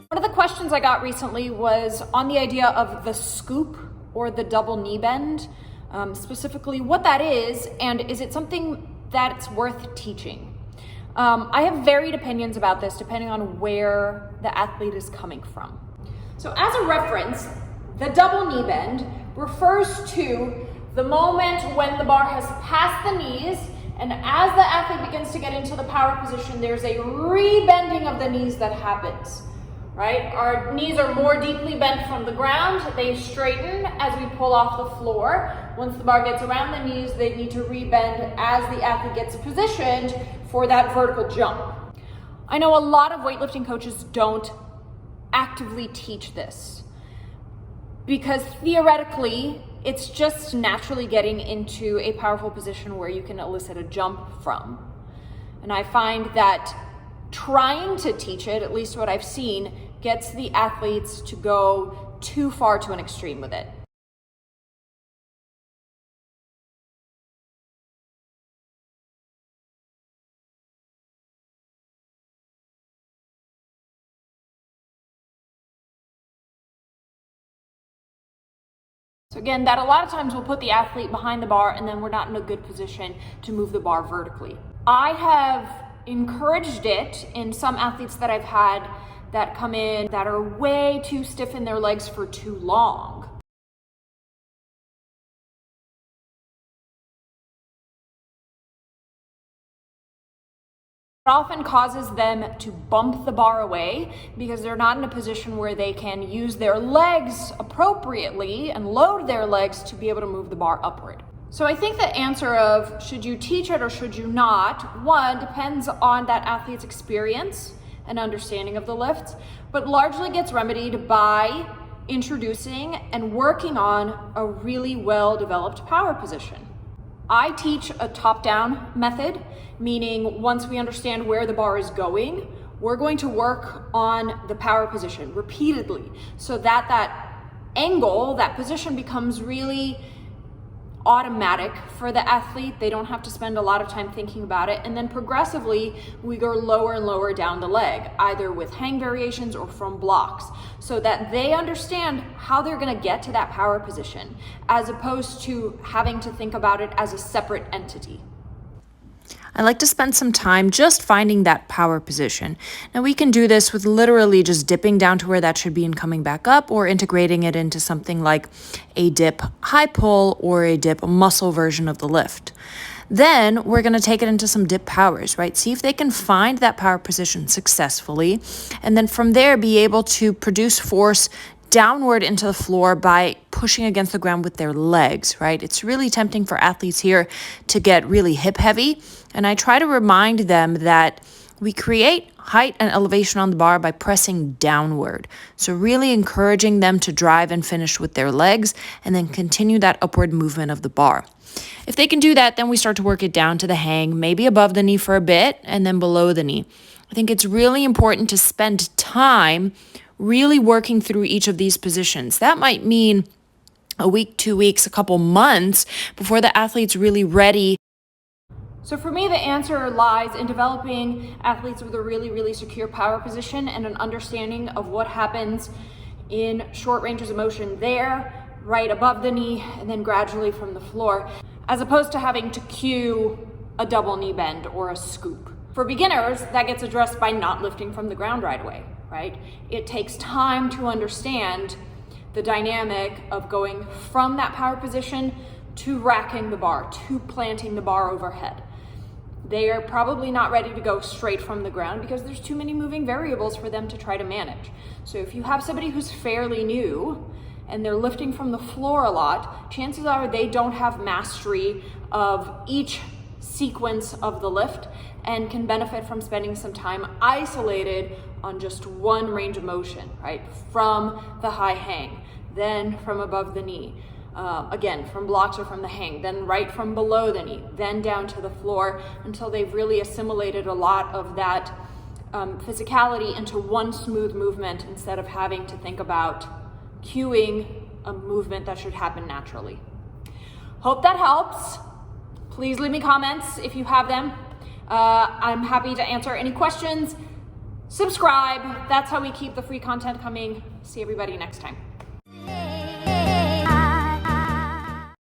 One of the questions I got recently was on the idea of the scoop or the double knee bend, specifically what that is, and is it something that's worth teaching? I have varied opinions about this depending on where the athlete is coming from. So as a reference, the double knee bend refers to the moment when the bar has passed the knees, and as the athlete begins to get into the power position, there's a rebending of the knees that happens, right? Our knees are more deeply bent from the ground. They straighten as we pull off the floor. Once the bar gets around the knees, they need to rebend as the athlete gets positioned for that vertical jump. I know a lot of weightlifting coaches don't actively teach this because theoretically, it's just naturally getting into a powerful position where you can elicit a jump from. And I find that trying to teach it, at least what I've seen, gets the athletes to go too far to an extreme with it. So again, that a lot of times will put the athlete behind the bar and then we're not in a good position to move the bar vertically. I have encouraged it in some athletes that I've had that come in that are way too stiff in their legs for too long. It often causes them to bump the bar away because they're not in a position where they can use their legs appropriately and load their legs to be able to move the bar upward. So I think the answer of should you teach it or should you not, one, depends on that athlete's experience and understanding of the lift, but largely gets remedied by introducing and working on a really well-developed power position. I teach a top-down method, meaning once we understand where the bar is going, we're going to work on the power position repeatedly so that that angle, that position becomes really automatic for the athlete. They don't have to spend a lot of time thinking about it. And then progressively, we go lower and lower down the leg, either with hang variations or from blocks, so that they understand how they're gonna get to that power position, as opposed to having to think about it as a separate entity. I like to spend some time just finding that power position. Now we can do this with literally just dipping down to where that should be and coming back up, or integrating it into something like a dip high pull or a dip muscle version of the lift. Then we're going to take it into some dip powers, right? See if they can find that power position successfully, and then from there be able to produce force downward into the floor by pushing against the ground with their legs, right? It's really tempting for athletes here to get really hip heavy. And I try to remind them that we create height and elevation on the bar by pressing downward. So really encouraging them to drive and finish with their legs and then continue that upward movement of the bar. If they can do that, then we start to work it down to the hang, maybe above the knee for a bit and then below the knee. I think it's really important to spend time really working through each of these positions. That might mean a week, 2 weeks, a couple months before the athlete's really ready. So for me, the answer lies in developing athletes with a really, really secure power position and an understanding of what happens in short ranges of motion there, right above the knee, and then gradually from the floor, as opposed to having to cue a double knee bend or a scoop. For beginners, that gets addressed by not lifting from the ground right away, right? It takes time to understand the dynamic of going from that power position to racking the bar, to planting the bar overhead. They are probably not ready to go straight from the ground because there's too many moving variables for them to try to manage. So if you have somebody who's fairly new and they're lifting from the floor a lot, chances are they don't have mastery of each sequence of the lift and can benefit from spending some time isolated on just one range of motion, right? From the high hang, then from above the knee, again, from blocks or from the hang, then right from below the knee, then down to the floor until they've really assimilated a lot of that physicality into one smooth movement instead of having to think about cueing a movement that should happen naturally. Hope that helps. Please leave me comments if you have them. I'm happy to answer any questions. subscribe. That's how we keep the free content coming. See everybody next time.